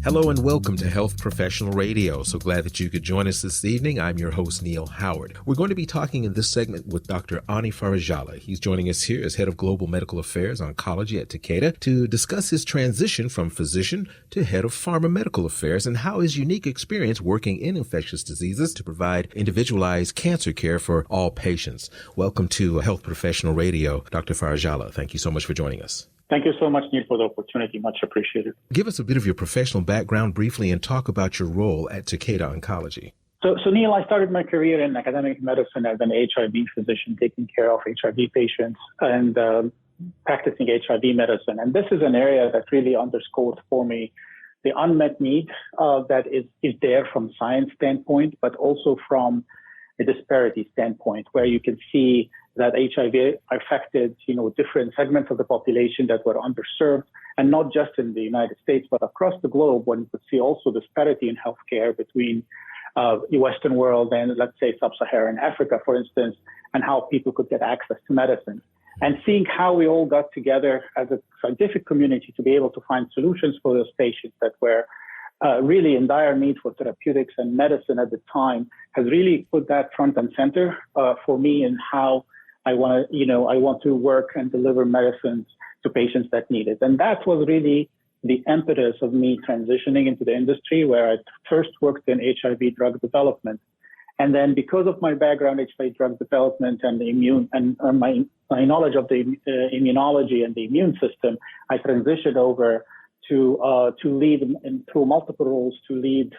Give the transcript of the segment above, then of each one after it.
Hello and welcome to Health Professional Radio. So glad that you could join us this evening. I'm your host, Neil Howard. We're going to be talking in this segment with Dr. Awny Farajallah. He's joining us here as head of Global Medical Affairs Oncology at Takeda to discuss his transition from physician to head of pharma medical affairs and how his unique experience working in infectious diseases to provide individualized cancer care for all patients. Welcome to Health Professional Radio, Dr. Farajallah. Thank you so much for joining us. Thank you so much, Neil, for the opportunity. Much appreciated. Give us a bit of your professional background briefly and talk about your role at Takeda Oncology. So Neil, I started my career in academic medicine as an HIV physician, taking care of HIV patients and practicing HIV medicine. And this is an area that really underscores for me the unmet need that is there from science standpoint, but also from a disparity standpoint, where you can see that HIV affected, different segments of the population that were underserved, and not just in the United States, but across the globe, when you could see also disparity in healthcare between the Western world and, let's say, sub-Saharan Africa, for instance, and how people could get access to medicine. And seeing how we all got together as a scientific community to be able to find solutions for those patients that were really in dire need for therapeutics and medicine at the time has really put that front and center for me in how I want to work and deliver medicines to patients that need it. And that was really the impetus of me transitioning into the industry, where I first worked in HIV drug development. And then because of my background, HIV drug development and my knowledge of the immunology and the immune system, I transitioned over to lead through multiple roles to lead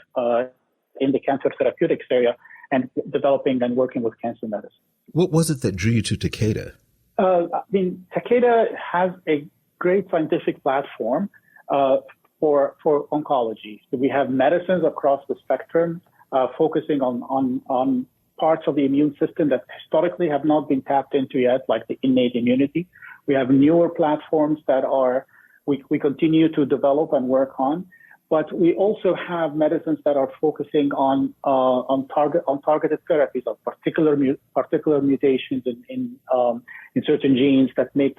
in the cancer therapeutics area and developing and working with cancer medicine. What was it that drew you to Takeda? Takeda has a great scientific platform for oncology. So we have medicines across the spectrum, focusing on parts of the immune system that historically have not been tapped into yet, like the innate immunity. We have newer platforms that we continue to develop and work on. But we also have medicines that are focusing on targeted therapies of particular mutations in certain genes that make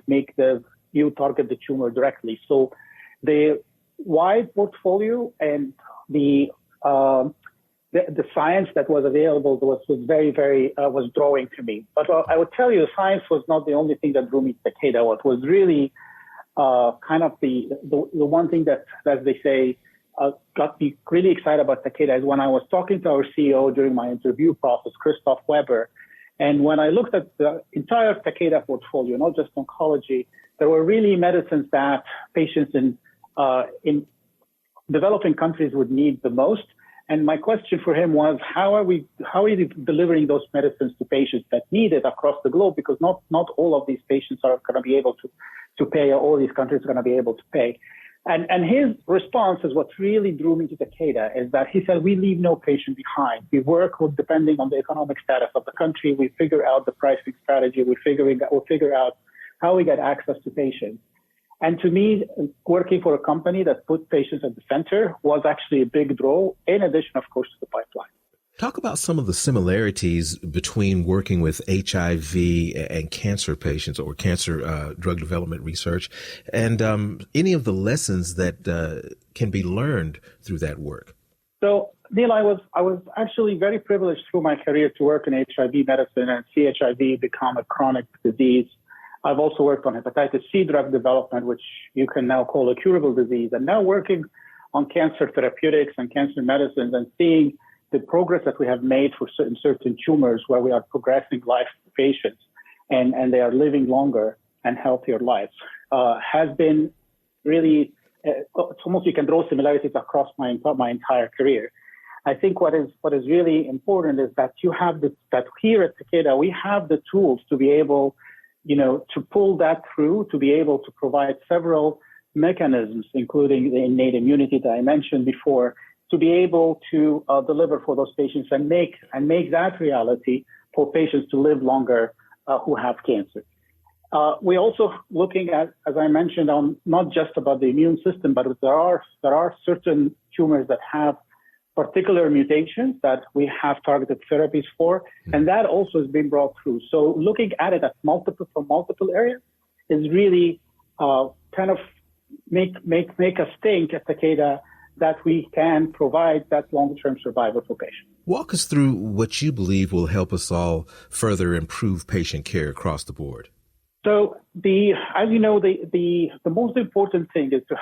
you target the tumor directly. So the wide portfolio and the science that was available was very, very was drawing to me. But I would tell you, science was not the only thing that drew me to Takeda. What was really kind of the one thing that, as they say, got me really excited about Takeda is when I was talking to our CEO during my interview process, Christoph Weber. And when I looked at the entire Takeda portfolio, not just oncology, there were really medicines that patients in developing countries would need the most. And my question for him was, how are we delivering those medicines to patients that need it across the globe? Because not all of these patients are going to be able to pay, or all these countries are going to be able to pay. And his response is what really drew me to Takeda, is that he said, we leave no patient behind. We work with, depending on the economic status of the country, we figure out the pricing strategy, we figure out how we get access to patients. And to me, working for a company that put patients at the center was actually a big draw, in addition, of course, to the pipeline. Talk about some of the similarities between working with HIV and cancer patients or cancer drug development research, and any of the lessons that can be learned through that work. So, Neil, I was actually very privileged through my career to work in HIV medicine and see HIV become a chronic disease. I've also worked on hepatitis C drug development, which you can now call a curable disease, and now working on cancer therapeutics and cancer medicines and seeing the progress that we have made for certain tumors where we are progressing life for patients and they are living longer and healthier lives has been really, it's almost you can draw similarities across my entire career. I think what is really important is that that here at Takeda, we have the tools to be able, to pull that through, to be able to provide several mechanisms, including the innate immunity that I mentioned before, to be able to deliver for those patients and make that reality for patients to live longer who have cancer. We're also looking at, as I mentioned, not just about the immune system, but there are certain tumors that have particular mutations that we have targeted therapies for, and that also has been brought through. So looking at it from multiple areas is really kind of make us think at Takeda that we can provide that long-term survival for patients. Walk us through what you believe will help us all further improve patient care across the board. So as you know, the most important thing is to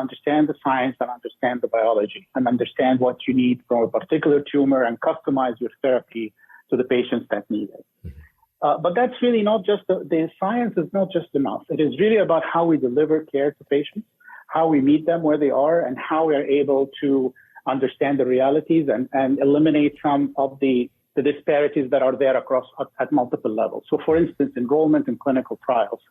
understand the science and understand the biology and understand what you need from a particular tumor and customize your therapy to the patients that need it. Mm-hmm. But that's really not just the science is not just enough. It is really about how we deliver care to patients, how we meet them where they are, and how we are able to understand the realities and eliminate some of the disparities that are there at multiple levels. So, for instance, enrollment in clinical trials,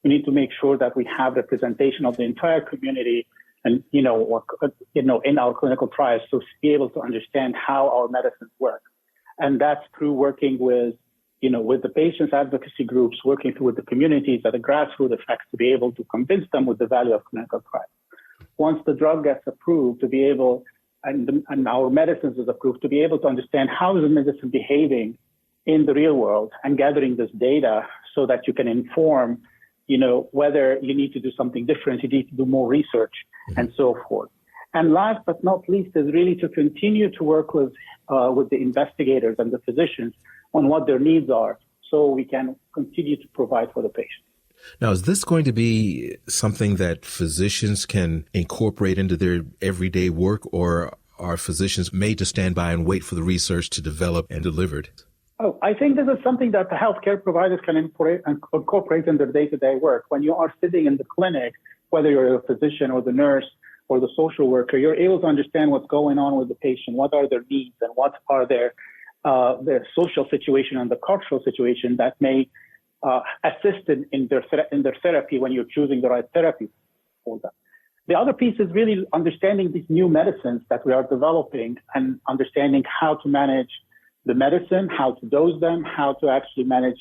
we need to make sure that we have representation of the entire community, and in our clinical trials, to be able to understand how our medicines work, and that's through working with the patients' advocacy groups, working with the communities at a grassroots effect to be able to convince them with the value of clinical trials. Once the drug gets approved, to be able and our medicines is approved, to be able to understand how is the medicine behaving in the real world and gathering this data so that you can inform, whether you need to do something different, you need to do more research, and so forth. And last but not least is really to continue to work with the investigators and the physicians on what their needs are so we can continue to provide for the patient. Now, is this going to be something that physicians can incorporate into their everyday work, or are physicians made to stand by and wait for the research to develop and deliver it? Oh, I think this is something that the healthcare providers can incorporate in their day-to-day work. When you are sitting in the clinic, whether you're a physician or the nurse or the social worker, you're able to understand what's going on with the patient, what are their needs, and what are their social situation and the cultural situation that may assist in their therapy when you're choosing the right therapy for them. The other piece is really understanding these new medicines that we are developing and understanding how to manage the medicine, how to dose them, how to actually manage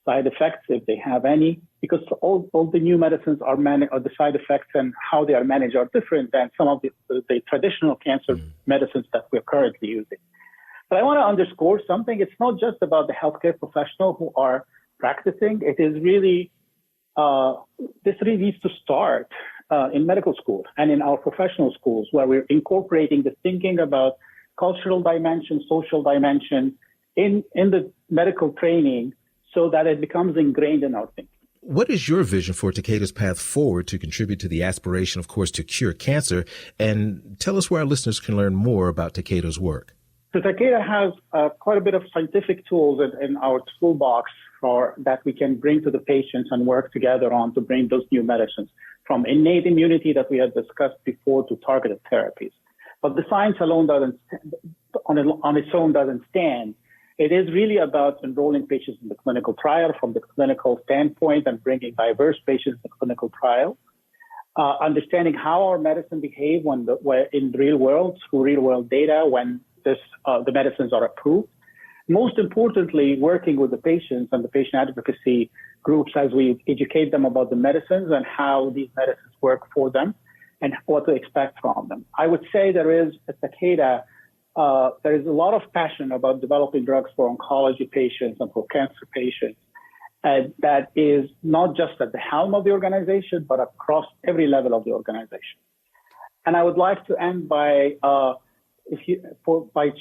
side effects if they have any, because all the new medicines are the side effects and how they are managed are different than some of the traditional cancer medicines that we're currently using. But I want to underscore something. It's not just about the healthcare professionals who are practicing. It is really, this really needs to start in medical school and in our professional schools, where we're incorporating the thinking about cultural dimension, social dimension in the medical training so that it becomes ingrained in our thinking. What is your vision for Takeda's path forward to contribute to the aspiration, of course, to cure cancer? And tell us where our listeners can learn more about Takeda's work. So Takeda has quite a bit of scientific tools in our toolbox that we can bring to the patients and work together on to bring those new medicines, from innate immunity that we had discussed before to targeted therapies. But the science alone on its own doesn't stand. It is really about enrolling patients in the clinical trial from the clinical standpoint and bringing diverse patients to the clinical trial, understanding how our medicine behave in the real world, through real world data, when the medicines are approved. Most importantly, working with the patients and the patient advocacy groups as we educate them about the medicines and how these medicines work for them and what to expect from them. I would say there is at Takeda, there is a lot of passion about developing drugs for oncology patients and for cancer patients. And that is not just at the helm of the organization, but across every level of the organization. And I would like to end by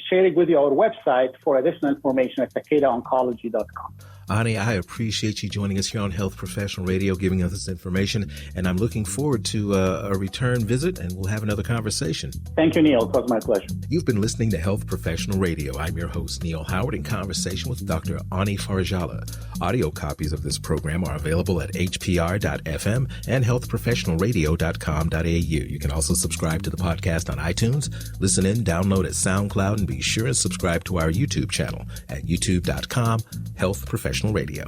sharing with you our website for additional information at takedaoncology.com. Awny, I appreciate you joining us here on Health Professional Radio, giving us this information, and I'm looking forward to a return visit, and we'll have another conversation. Thank you, Neil. It was my pleasure. You've been listening to Health Professional Radio. I'm your host, Neil Howard, in conversation with Dr. Awny Farajallah. Audio copies of this program are available at hpr.fm and healthprofessionalradio.com.au. You can also subscribe to the podcast on iTunes, listen in, download at SoundCloud, and be sure and subscribe to our YouTube channel at youtube.com, Health Professional Radio.